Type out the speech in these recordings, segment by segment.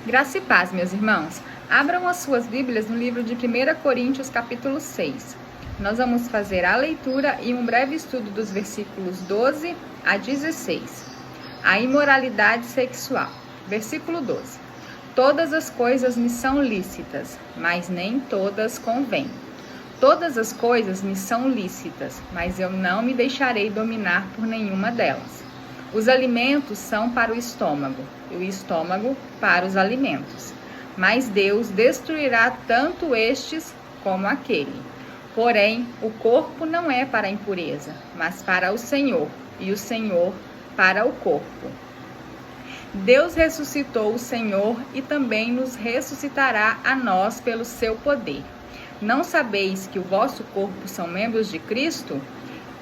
Graça e paz, meus irmãos. Abram as suas Bíblias no livro de 1 Coríntios, capítulo 6. Nós vamos fazer a leitura e um breve estudo dos versículos 12 a 16. A imoralidade sexual. Versículo 12. Todas as coisas me são lícitas, mas nem todas convêm. Todas as coisas me são lícitas, mas eu não me deixarei dominar por nenhuma delas. Os alimentos são para o estômago, e o estômago para os alimentos. Mas Deus destruirá tanto estes como aquele. Porém, o corpo não é para a impureza, mas para o Senhor, e o Senhor para o corpo. Deus ressuscitou o Senhor e também nos ressuscitará a nós pelo seu poder. Não sabeis que o vosso corpo são membros de Cristo?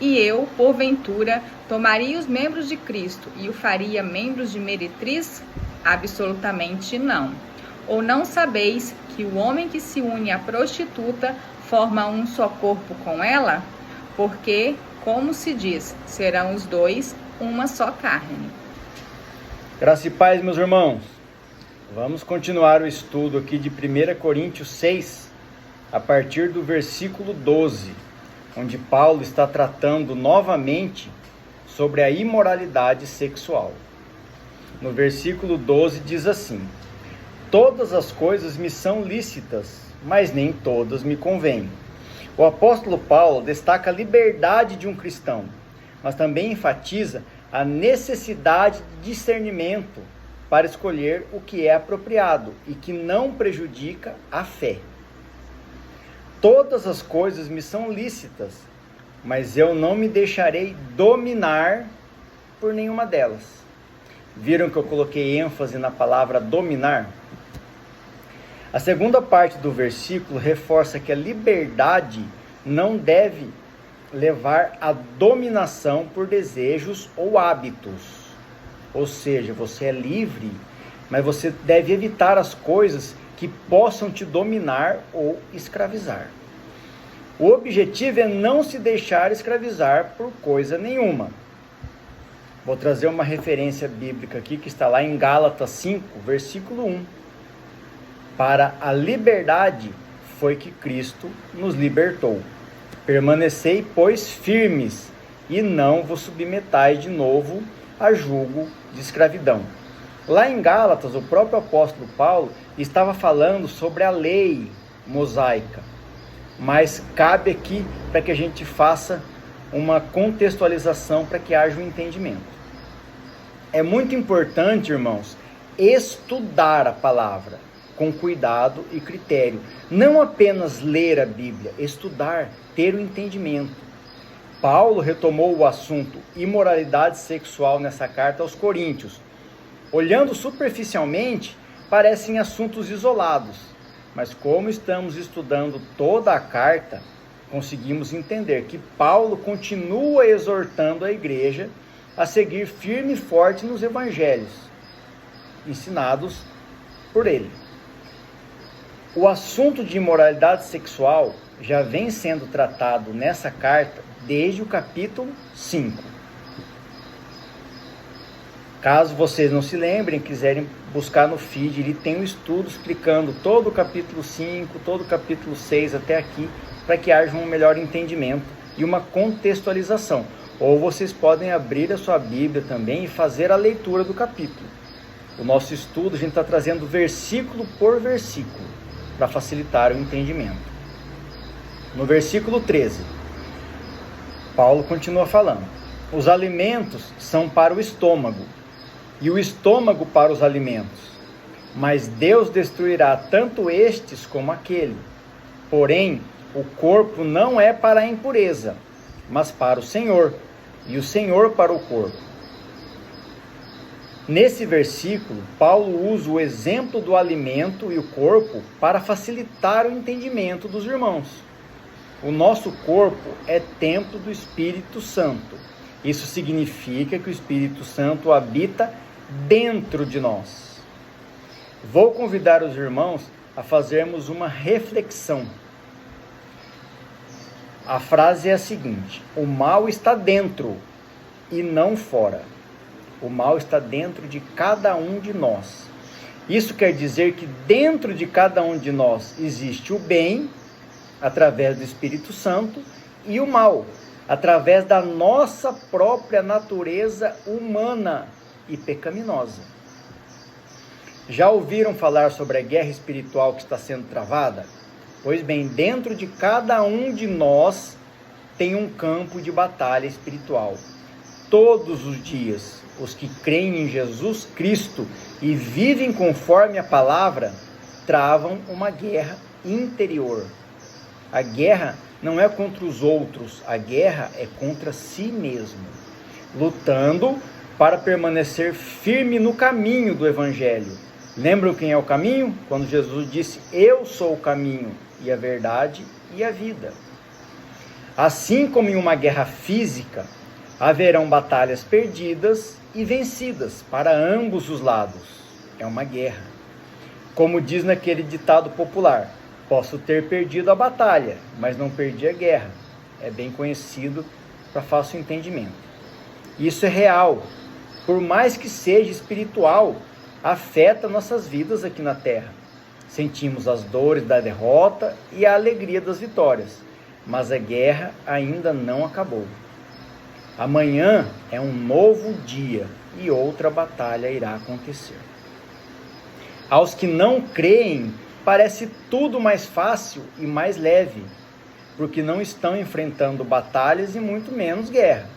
E eu, porventura, tomaria os membros de Cristo e o faria membros de meretriz? Absolutamente não. Ou não sabeis que o homem que se une à prostituta forma um só corpo com ela? Porque, como se diz, serão os dois uma só carne. Graça e paz, meus irmãos. Vamos continuar o estudo aqui de 1 Coríntios 6, a partir do versículo 12. Onde Paulo está tratando novamente sobre a imoralidade sexual. No versículo 12 diz assim: todas as coisas me são lícitas, mas nem todas me convêm. O apóstolo Paulo destaca a liberdade de um cristão, mas também enfatiza a necessidade de discernimento para escolher o que é apropriado e que não prejudica a fé. Todas as coisas me são lícitas, mas eu não me deixarei dominar por nenhuma delas. Viram que eu coloquei ênfase na palavra dominar? A segunda parte do versículo reforça que a liberdade não deve levar à dominação por desejos ou hábitos. Ou seja, você é livre, mas você deve evitar as coisas que possam te dominar ou escravizar. O objetivo é não se deixar escravizar por coisa nenhuma. Vou trazer uma referência bíblica aqui que está lá em Gálatas 5, versículo 1. Para a liberdade foi que Cristo nos libertou. Permanecei, pois, firmes, e não vos submetais de novo a julgo de escravidão. Lá em Gálatas, o próprio apóstolo Paulo estava falando sobre a lei mosaica, mas cabe aqui para que a gente faça uma contextualização para que haja um entendimento. É muito importante, irmãos, estudar a palavra com cuidado e critério. Não apenas ler a Bíblia, estudar, ter o entendimento. Paulo retomou o assunto imoralidade sexual nessa carta aos Coríntios. Olhando superficialmente, parecem assuntos isolados, mas como estamos estudando toda a carta, conseguimos entender que Paulo continua exortando a igreja a seguir firme e forte nos evangelhos, ensinados por ele. O assunto de imoralidade sexual já vem sendo tratado nessa carta desde o capítulo 5. Caso vocês não se lembrem, quiserem buscar no feed, ele tem um estudo explicando todo o capítulo 5, todo o capítulo 6 até aqui, para que haja um melhor entendimento e uma contextualização. Ou vocês podem abrir a sua Bíblia também e fazer a leitura do capítulo. O nosso estudo, a gente está trazendo versículo por versículo, para facilitar o entendimento. No versículo 13, Paulo continua falando: os alimentos são para o estômago, e o estômago para os alimentos. Mas Deus destruirá tanto estes como aquele. Porém, o corpo não é para a impureza, mas para o Senhor, e o Senhor para o corpo. Nesse versículo, Paulo usa o exemplo do alimento e o corpo para facilitar o entendimento dos irmãos. O nosso corpo é templo do Espírito Santo. Isso significa que o Espírito Santo habita dentro de nós. Vou convidar os irmãos a fazermos uma reflexão. A frase é a seguinte: o mal está dentro e não fora. O mal está dentro de cada um de nós. Isso quer dizer que dentro de cada um de nós existe o bem, através do Espírito Santo, e o mal, através da nossa própria natureza humana e pecaminosa. Já ouviram falar sobre a guerra espiritual que está sendo travada? Pois bem, dentro de cada um de nós tem um campo de batalha espiritual. Todos os dias, os que creem em Jesus Cristo e vivem conforme a palavra, travam uma guerra interior. A guerra não é contra os outros, a guerra é contra si mesmo, lutando para permanecer firme no caminho do Evangelho. Lembram quem é o caminho? Quando Jesus disse: eu sou o caminho e a verdade e a vida. Assim como em uma guerra física, haverão batalhas perdidas e vencidas para ambos os lados. É uma guerra. Como diz naquele ditado popular: posso ter perdido a batalha, mas não perdi a guerra. É bem conhecido para fácil entendimento. Isso é real. Por mais que seja espiritual, afeta nossas vidas aqui na terra. Sentimos as dores da derrota e a alegria das vitórias, mas a guerra ainda não acabou. Amanhã é um novo dia e outra batalha irá acontecer. Aos que não creem, parece tudo mais fácil e mais leve, porque não estão enfrentando batalhas e muito menos guerra.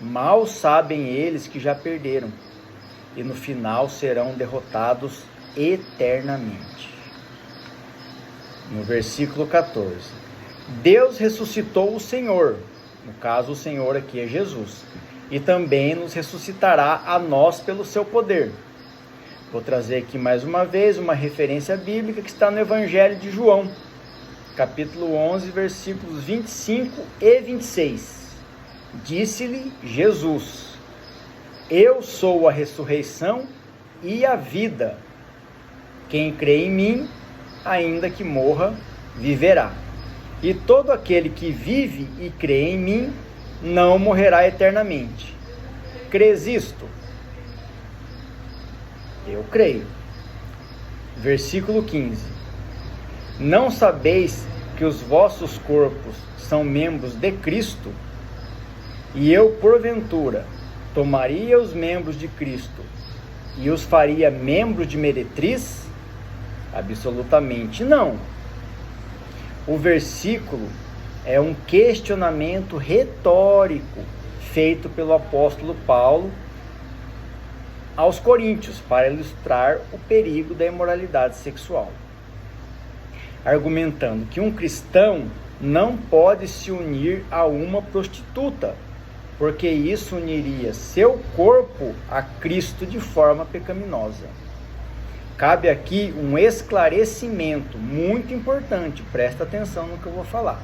Mal sabem eles que já perderam, e no final serão derrotados eternamente. No versículo 14: Deus ressuscitou o Senhor, no caso o Senhor aqui é Jesus, e também nos ressuscitará a nós pelo seu poder. Vou trazer aqui mais uma vez uma referência bíblica que está no Evangelho de João, capítulo 11, versículos 25 e 26. Disse-lhe Jesus: eu sou a ressurreição e a vida. Quem crê em mim, ainda que morra, viverá. E todo aquele que vive e crê em mim, não morrerá eternamente. Crês isto? Eu creio. Versículo 15. Não sabeis que os vossos corpos são membros de Cristo? E eu, porventura, tomaria os membros de Cristo e os faria membros de meretriz? Absolutamente não. O versículo é um questionamento retórico feito pelo apóstolo Paulo aos Coríntios para ilustrar o perigo da imoralidade sexual, argumentando que um cristão não pode se unir a uma prostituta, porque isso uniria seu corpo a Cristo de forma pecaminosa. Cabe aqui um esclarecimento muito importante, presta atenção no que eu vou falar.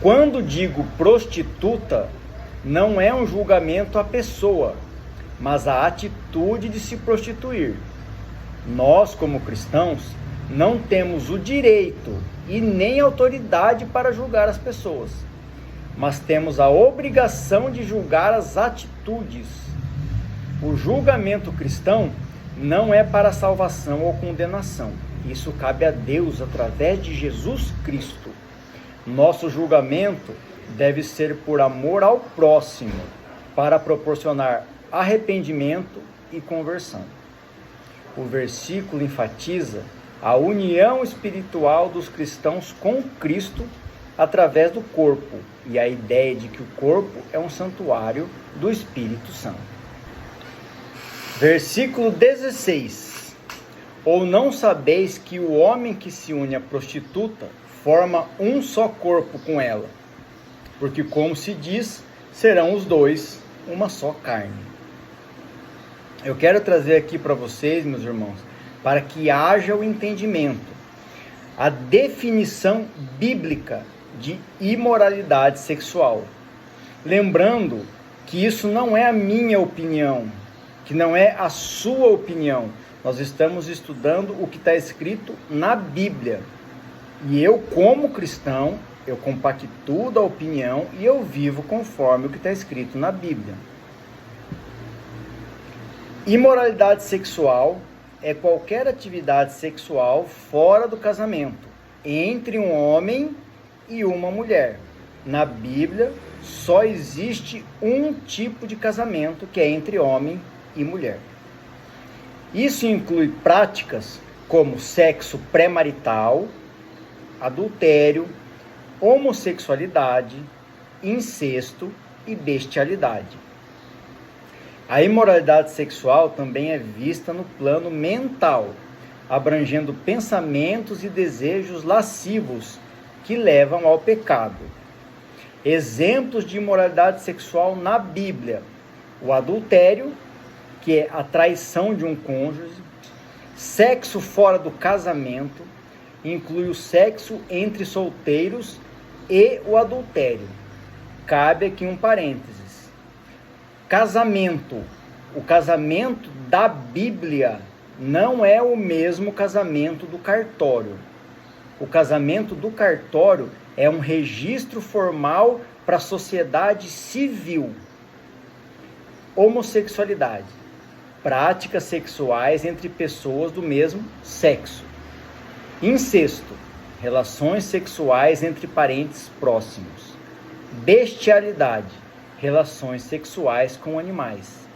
Quando digo prostituta, não é um julgamento à pessoa, mas a atitude de se prostituir. Nós, como cristãos, não temos o direito e nem autoridade para julgar as pessoas, mas temos a obrigação de julgar as atitudes. O julgamento cristão não é para salvação ou condenação. Isso cabe a Deus através de Jesus Cristo. Nosso julgamento deve ser por amor ao próximo, para proporcionar arrependimento e conversão. O versículo enfatiza a união espiritual dos cristãos com Cristo através do corpo, e a ideia de que o corpo é um santuário do Espírito Santo. Versículo 16. Ou não sabeis que o homem que se une à prostituta forma um só corpo com ela? Porque, como se diz, serão os dois uma só carne. Eu quero trazer aqui para vocês, meus irmãos, para que haja o entendimento, a definição bíblica de imoralidade sexual. Lembrando que isso não é a minha opinião, que não é a sua opinião. Nós estamos estudando o que está escrito na Bíblia. E eu, como cristão, eu compactuo da opinião e eu vivo conforme o que está escrito na Bíblia. Imoralidade sexual é qualquer atividade sexual fora do casamento, entre um homem e uma mulher. Na Bíblia, só existe um tipo de casamento, que é entre homem e mulher. Isso inclui práticas como sexo pré-marital, adultério, homossexualidade, incesto e bestialidade. A imoralidade sexual também é vista no plano mental, abrangendo pensamentos e desejos lascivos que levam ao pecado. Exemplos de imoralidade sexual na Bíblia: o adultério, que é a traição de um cônjuge; sexo fora do casamento, inclui o sexo entre solteiros e o adultério. Cabe aqui um parênteses. Casamento. O casamento da Bíblia não é o mesmo casamento do cartório. O casamento do cartório é um registro formal para a sociedade civil. Homossexualidade. Práticas sexuais entre pessoas do mesmo sexo. Incesto. Relações sexuais entre parentes próximos. Bestialidade. Relações sexuais com animais.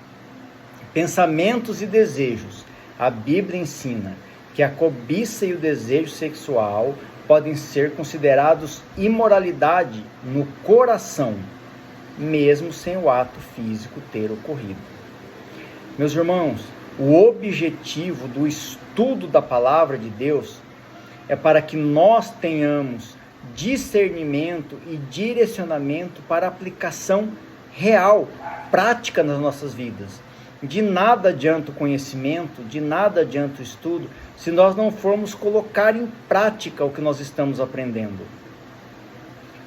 Pensamentos e desejos. A Bíblia ensina que a cobiça e o desejo sexual podem ser considerados imoralidade no coração, mesmo sem o ato físico ter ocorrido. Meus irmãos, o objetivo do estudo da palavra de Deus é para que nós tenhamos discernimento e direcionamento para aplicação real, prática nas nossas vidas. De nada adianta o conhecimento, de nada adianta o estudo, se nós não formos colocar em prática o que nós estamos aprendendo.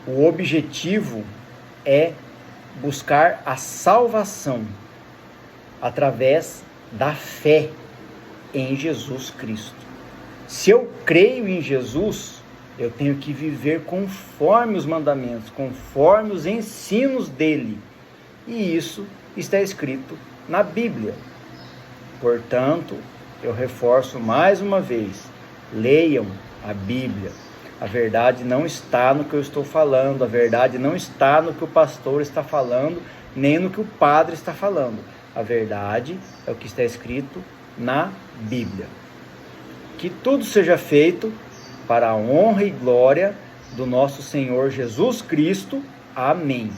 O objetivo é buscar a salvação através da fé em Jesus Cristo. Se eu creio em Jesus, eu tenho que viver conforme os mandamentos, conforme os ensinos dele. E isso está escrito na Bíblia. Portanto, eu reforço mais uma vez: leiam a Bíblia. A verdade não está no que eu estou falando, a verdade não está no que o pastor está falando, nem no que o padre está falando. A verdade é o que está escrito na Bíblia. Que tudo seja feito para a honra e glória do nosso Senhor Jesus Cristo. Amém.